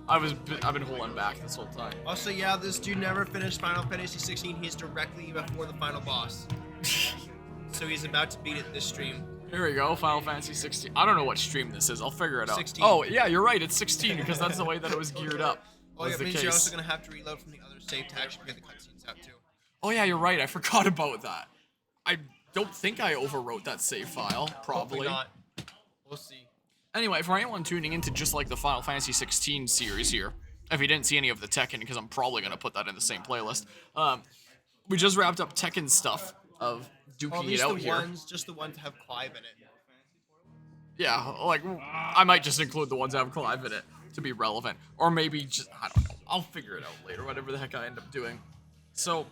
I've been holding back this whole time. Also, yeah, this dude never finished Final Fantasy 16. He's directly before the final boss. So he's about to beat it this stream. Here we go, Final Fantasy 16. I don't know what stream this is. I'll figure it out. 16. Oh, yeah, you're right. It's 16 because that's the way that it was geared up. Oh, yeah, it means you're also going to have to reload from the other save to actually get the cutscenes out, too. Oh, yeah, you're right. I forgot about that. I don't think I overwrote that save file. Probably. Hopefully not. We'll see. Anyway, for anyone tuning into just like the Final Fantasy 16 series here, if you didn't see any of the Tekken, because I'm probably going to put that in the same playlist, we just wrapped up Tekken stuff of duking it out here. Just the ones that have Clive in it. Yeah, like, I might just include the ones that have Clive in it to be relevant. Or maybe just, I don't know, I'll figure it out later, whatever the heck I end up doing. So,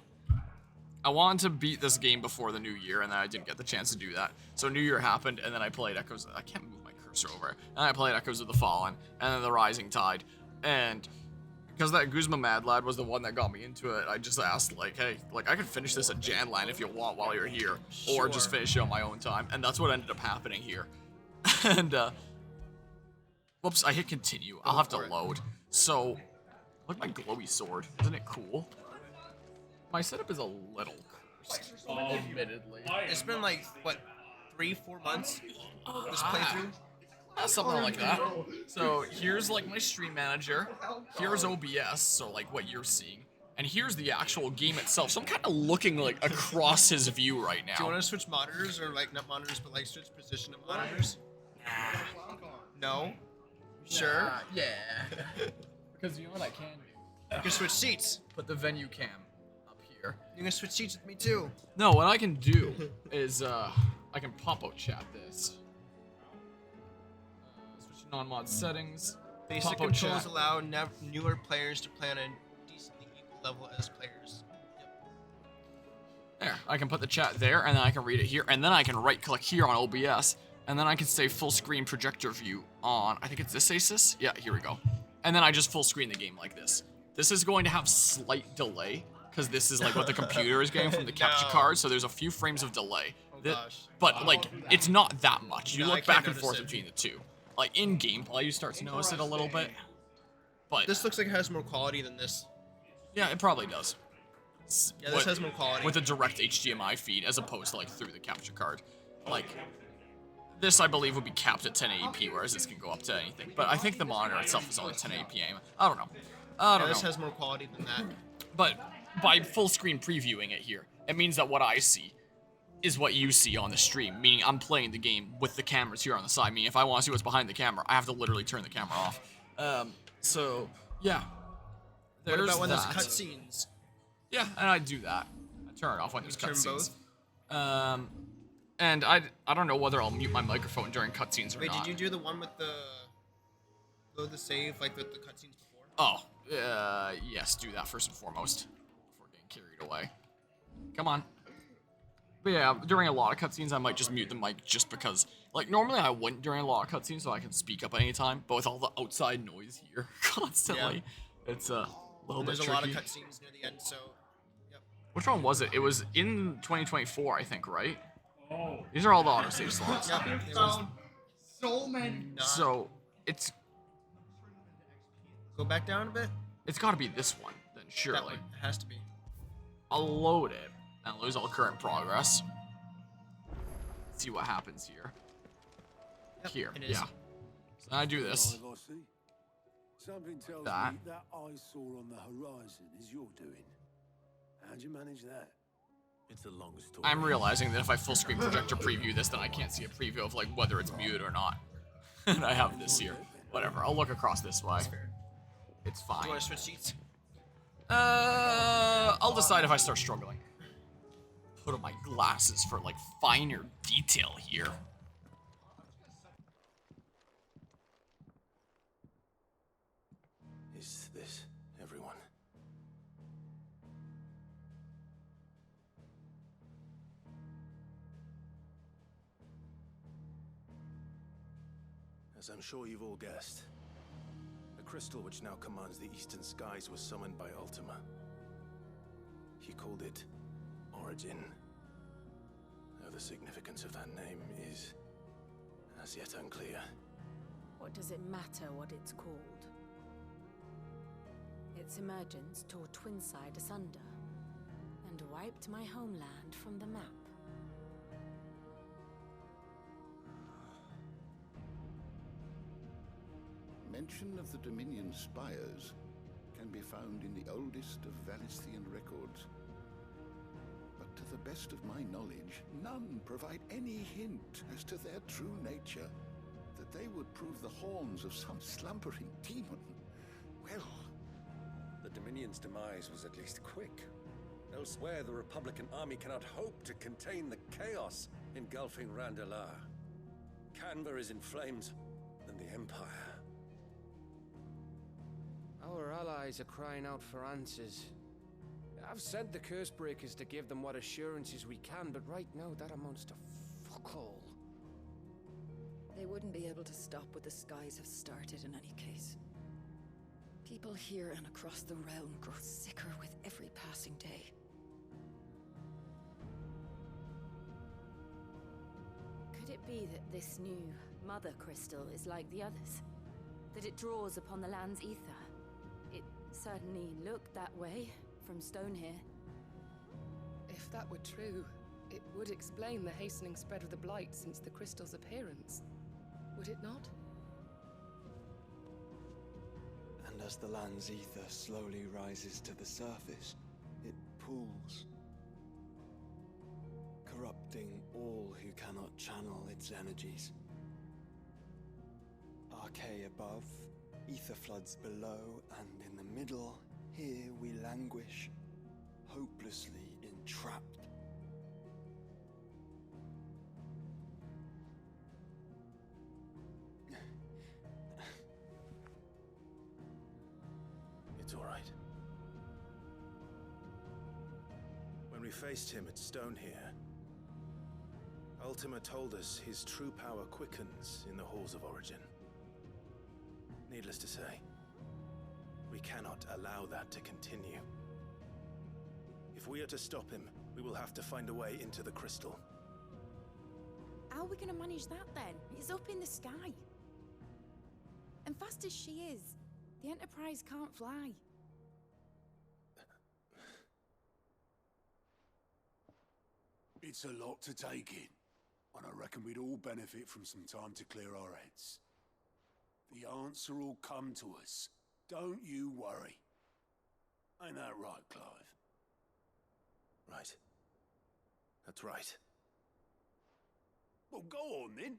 I wanted to beat this game before the new year, and then I didn't get the chance to do that. So New Year happened, and then I played Echoes. I can't move my cursor over. And I played Echoes of the Fallen, and then the Rising Tide. And because that Guzma Mad Lad was the one that got me into it, I just asked, like, hey, like, I could finish this at JanLAN if you want while you're here, or just finish it on my own time. And that's what ended up happening here. And, whoops, I hit continue. I'll have to load. So, look at my glowy sword. Isn't it cool? My setup is a little cursed, admittedly. It's been like, what, 3-4 months? This playthrough? Something like that. So here's like my stream manager. Here's OBS, so like what you're seeing. And here's the actual game itself. So I'm kind of looking like across his view right now. Do you want to switch monitors, or like not monitors, but like switch position of monitors? No? Sure? Yeah. Because you know what I can do? You can switch seats. Put the venue cam up here. You can switch seats with me too. No, what I can do is I can pop-out chat this. Switch to non-mod settings. Basic controls allow newer players to play on a decently equal level as players. Yep. There, I can put the chat there, and then I can read it here, and then I can right-click here on OBS, and then I can say full-screen projector view on, I think it's this Asus? Yeah, here we go. And then I just full-screen the game like this. This is going to have slight delay, because this is like what the computer is getting from the capture card, so there's a few frames of delay. Oh gosh. But, like, it's not that much. You No, look back and forth between the two. Like, in gameplay, you start to notice it a little bit. But This looks like it has more quality than this. yeah, it probably does. Yeah, this has more quality. With a direct HDMI feed, as opposed to, like, through the capture card. Like, this, I believe, would be capped at 1080p, whereas this can go up to anything. But I think the monitor itself is only 1080p. I don't know. This has more quality than that. But by full screen previewing it here, it means that what I see is what you see on the stream, meaning I'm playing the game with the cameras here on the side, meaning if I want to see what's behind the camera, I have to literally turn the camera off. So, yeah. What about when there's cutscenes? Yeah, and I do that. I turn it off when there's cutscenes. Both? And I don't know whether I'll mute my microphone during cutscenes or not. Wait, did you do the one with the save, like with the cutscenes before? Oh, yes, do that first and foremost, before getting carried away. Come on. But yeah, during a lot of cutscenes, I might just mute the mic just because, like, normally I wouldn't during a lot of cutscenes so I can speak up at any time, but with all the outside noise here constantly, it's a little bit tricky. There's a lot of cutscenes near the end, so, yep. Which one was it? It was in 2024, I think, right? These are all the autosave slots. Yep, it was. So many. So, it's... Go back down a bit? It's gotta be this one, then, surely. That one. It has to be. I'll load it and lose all current progress. See what happens here. Yep, Here, it is. yeah. So I do this. Something tells That. me that eyesore on the horizon is your doing. How'd you manage that? It's a long story. I'm realizing that if I full screen projector preview this, then I can't see a preview of like whether it's muted or not. And I have this here. Whatever, I'll look across this way. It's fine. Do you want to switch seats? I'll decide if I start struggling. Put on my glasses for like finer detail here. Is this everyone? As I'm sure you've all guessed, the crystal which now commands the eastern skies was summoned by Ultima. He called it Origin. Though the significance of that name is as yet unclear. What does it matter what it's called? its emergence tore Twinside asunder and wiped my homeland from the map. Mention of the Dominion spires can be found in the oldest of Valisthian records. But to the best of my knowledge, none provide any hint as to their true nature. That they would prove the horns of some slumbering demon. Well, The Dominion's demise was at least quick. Elsewhere, the Republican army cannot hope to contain the chaos engulfing Randalar. Canva is in flames, and the Empire. Our allies are crying out for answers. I've sent the curse breakers to give them what assurances we can, but right now that amounts to fuck all. They wouldn't be able to stop what the skies have started in any case. People here and across the realm grow sicker with every passing day. Could it be that this new Mother Crystal is like the others? That it draws upon the land's ether? It certainly looked that way from stone here. If that were true, it would explain the hastening spread of the Blight since the crystal's appearance. Would it not? And as the land's ether slowly rises to the surface, it pools, corrupting all who cannot channel its energies. Archay above, ether floods below, and in the middle, here we languish, hopelessly entrapped. It's all right. When we faced him at Stone here, Ultima told us his true power quickens in the halls of Origin. Needless to say, we cannot allow that to continue. If we are to stop him, we will have to find a way into the crystal. How are we gonna manage that then? It's up in the sky. And fast as she is, the Enterprise can't fly. It's a lot to take in, and I reckon we'd all benefit from some time to clear our heads. The answer will come to us. Don't you worry. Ain't that right, Clive? Right. That's right. Well, go on then.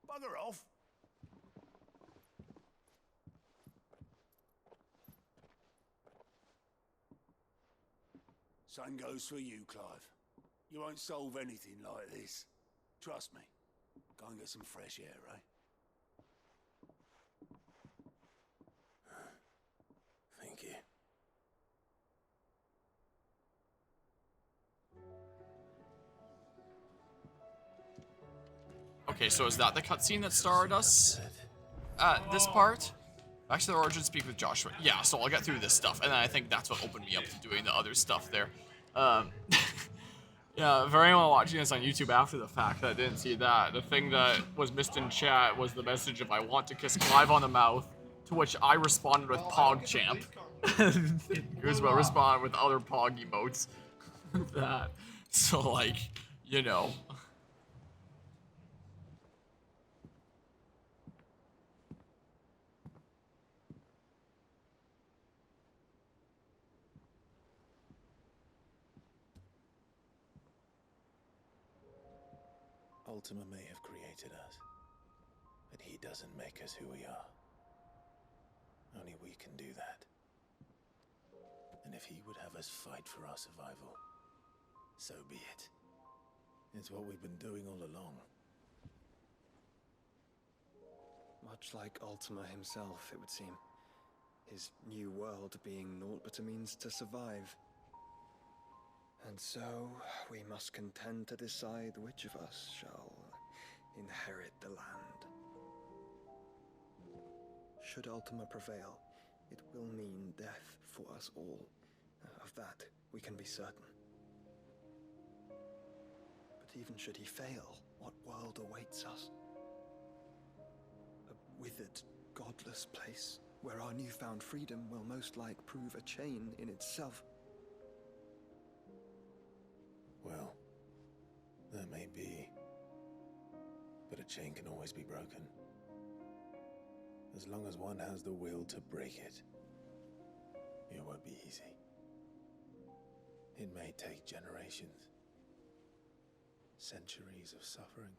Bugger off. Same goes for you, Clive. You won't solve anything like this. Trust me. Go and get some fresh air, eh? Thank you. Okay, so is that the cutscene that started us at this part? Back to the origin, speak with Joshua. Yeah, so I'll get through this stuff, and then I think that's what opened me up to doing the other stuff there. Yeah, for anyone watching this on YouTube after the fact that didn't see that, the thing that was missed in chat was the message of I want to kiss Clive on the mouth, to which I responded with PogChamp. Here's what respond with other Pog emotes. That. So, like, you know. Ultima may have created us, but he doesn't make us who we are. Only we can do that. And if he would have us fight for our survival, so be it. It's what we've been doing all along. Much like Ultima himself, it would seem. His new world being naught but a means to survive. And so, we must contend to decide which of us shall inherit the land. Should Ultima prevail, it will mean death for us all. Of that, we can be certain. But even should he fail, what world awaits us? A withered, godless place where our newfound freedom will most like prove a chain in itself. Well, that may be. But a chain can always be broken. As long as one has the will to break it. It won't be easy. It may take generations. Centuries of suffering.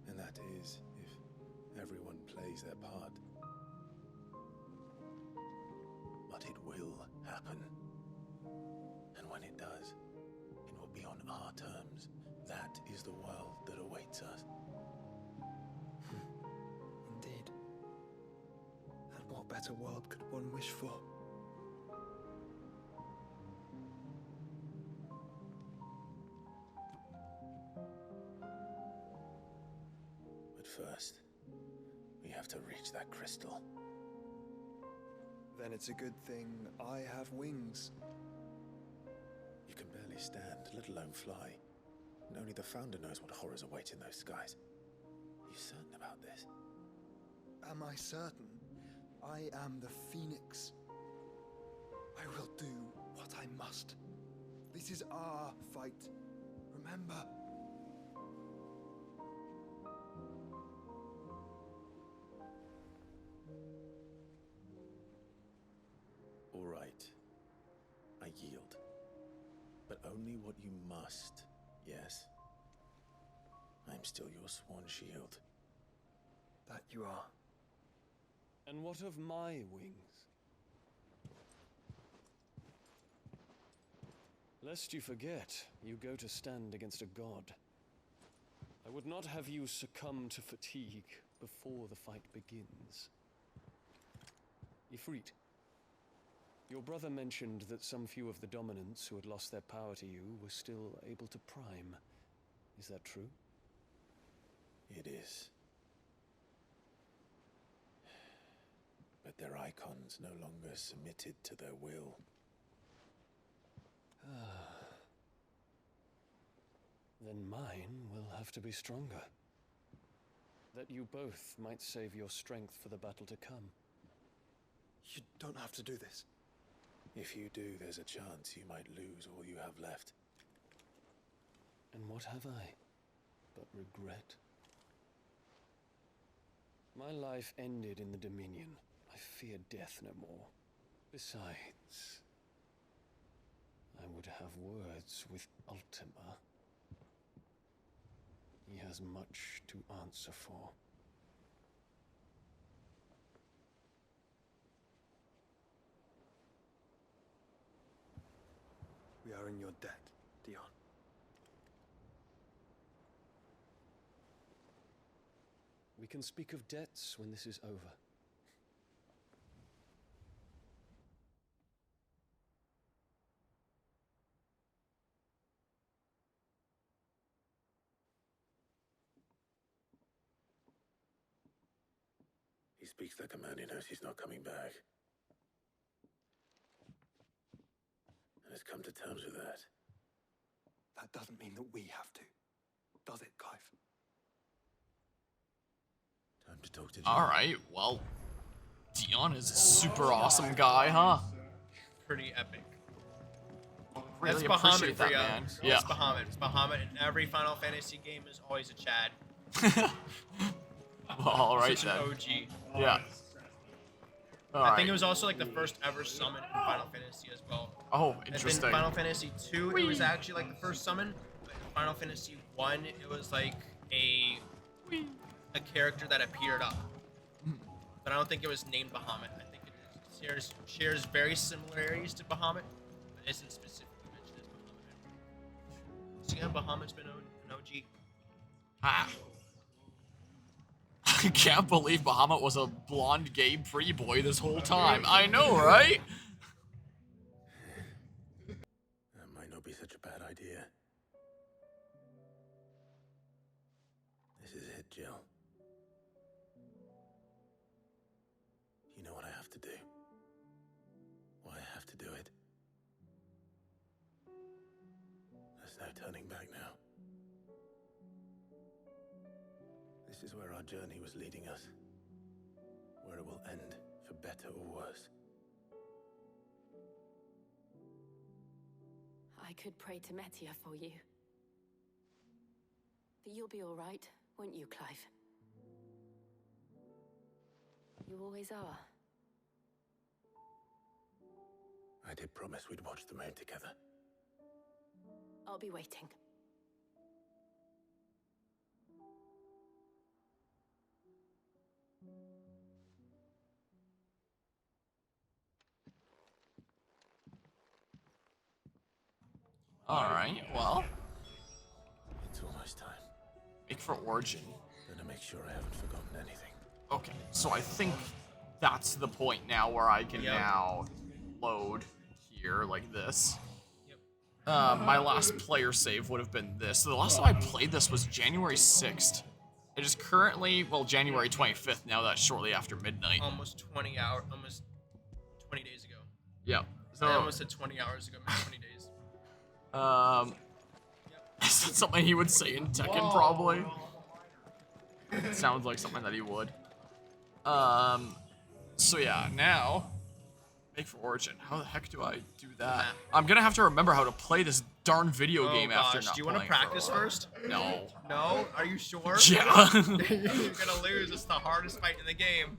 And that is if everyone plays their part. But it will happen. And when it does, it will be on our terms. That is the world that awaits us. Indeed. And what better world could one wish for? But first, we have to reach that crystal. Then it's a good thing I have wings. You can barely stand, let alone fly. And only the Founder knows what horrors await in those skies. Are you certain about this? Am I certain? I am the Phoenix. I will do what I must. This is our fight. Remember? All right. I yield. But only what you must, yes? I'm still your sworn shield. That you are. And what of my wings? Lest you forget, you go to stand against a god. I would not have you succumb to fatigue before the fight begins. Ifrit, your brother mentioned that some few of the dominants who had lost their power to you were still able to prime. Is that true? It is. But their icons no longer submitted to their will. Then mine will have to be stronger. That you both might save your strength for the battle to come. You don't have to do this. If you do, there's a chance you might lose all you have left. And what have I but regret? My life ended in the Dominion. I fear death no more. Besides, I would have words with Ultima. He has much to answer for. We are in your debt, Dion. We can speak of debts when this is over. He speaks like a man who knows he's not coming back. And has come to terms with that. That doesn't mean that we have to. Does it, Clive? Time to talk to All right, well, Dion is a super awesome guy, huh? Pretty epic. Really That's Bahamut appreciate for that, you. man. That's Yeah. Bahamut. It's Bahamut in every Final Fantasy game is always a Chad. Well, all right Such then. an OG. Yeah. All I right. think it was also like the first ever summon in Final Fantasy as well. Oh, And interesting. then Final Fantasy 2, it was actually like the first summon. But in Final Fantasy 1, it was like a character that appeared up. But I don't think it was named Bahamut. I think it shares very similarities to Bahamut, but isn't specifically mentioned as Bahamut. So yeah, Bahamut's been an OG. Ah. I can't believe Bahamut was a blonde gay pretty boy this whole time. I know, right? That might not be such a bad idea. This is it, Jill. You know what I have to do. Why I have to do it. There's no turning back now. This is where our journey was leading us. Where it will better or worse. I could pray to Metia for you. But you'll be all right, won't you, Clive? You always are. I did promise we'd watch the moon together. I'll be waiting. Alright, well. It's almost time. Make for Origin. Gonna make sure I haven't forgotten anything. Okay, so I think that's the point now where I can now load here like this. My last player save would have been this. So the last time I played this was January 6th. It is currently, well, January 25th now. That's shortly after midnight. Almost 20 hours, almost 20 days ago. Yep. So I almost said 20 hours ago, maybe 20 days. Is that something he would say in Tekken? Probably. It sounds like something that he would. So yeah, now make for Origin. How the heck do I do that? I'm gonna have to remember how to play this darn video game after not Do you want to playing practice for a while. first? No. No? Are you sure? Yeah. You're gonna lose. It's the hardest fight in the game.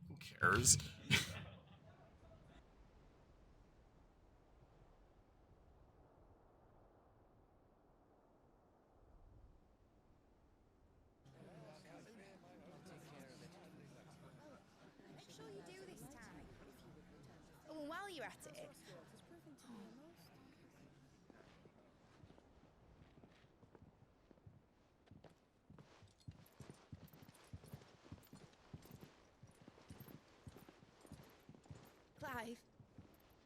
Who cares? Make sure you do this time. Oh, and while you're at it. Clive,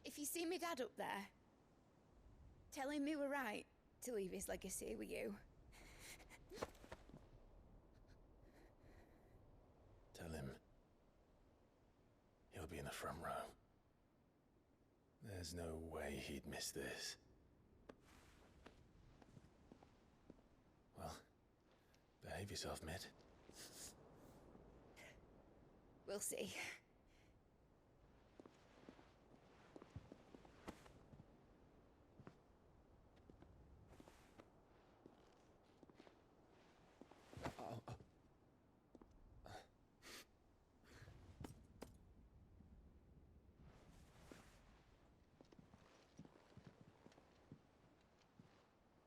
if you see me dad up there, tell him we were right to leave his legacy with you. Tell him he'll be in the front row. There's no way he'd miss this. Well, behave yourself, Mid. We'll see.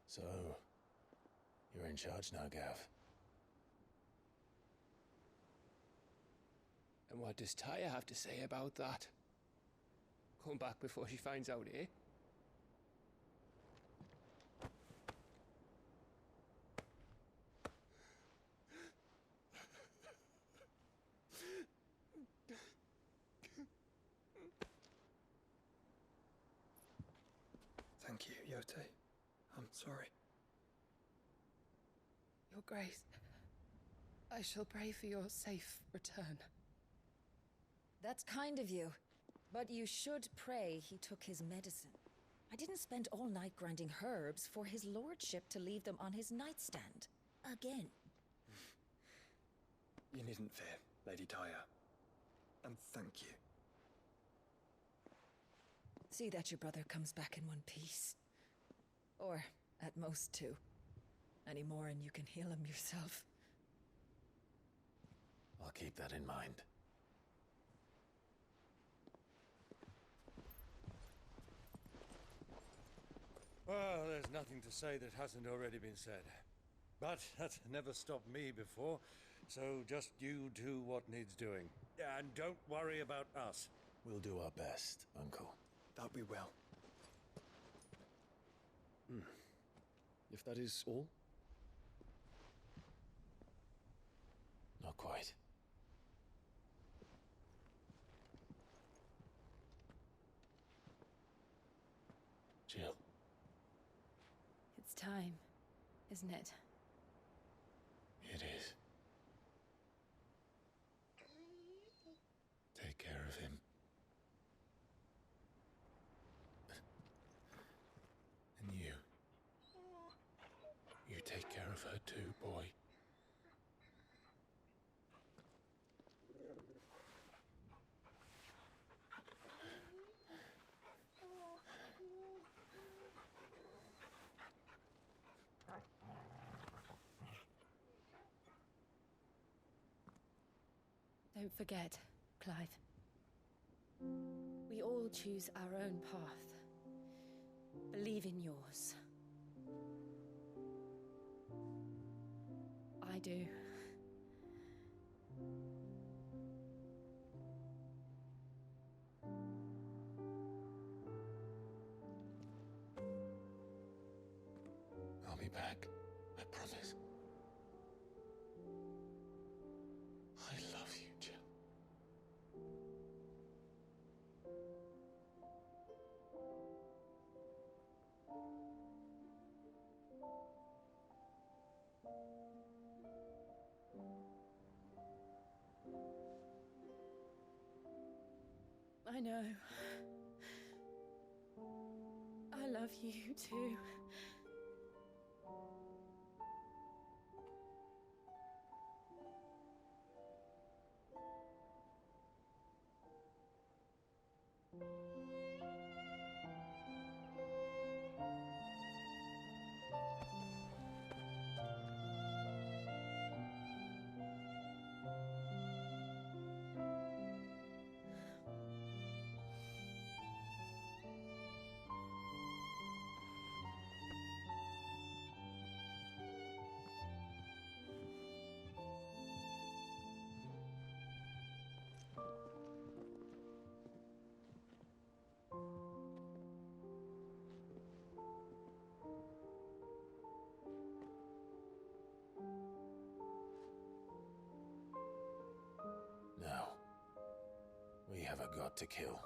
So, you're in charge now, Gav. And what does Taya have to say about that? Come back before she finds out, eh? Thank you, Yote. I'm sorry. Your Grace, I shall pray for your safe return. That's kind of you. But you should pray he took his medicine. I didn't spend all night grinding herbs for his lordship to leave them on his nightstand. Again. You needn't fear, Lady Taya. And thank you. See that your brother comes back in one piece. Or, at most, two. Any more and you can heal him yourself. I'll keep that in mind. Well, there's nothing to say that hasn't already been said. But that's never stopped me before, so just you do what needs doing. And don't worry about us. We'll do our best, Uncle. That we will. If that is all? Not quite. Jill. It's time, isn't it? It is. Take care of him. And you. You take care of her too, boy. Don't forget, Clive. We all choose our own path. Believe in yours. I do. I'll be back. I promise. I love you, Jill. I know. I love you too. Now, we have a god to kill.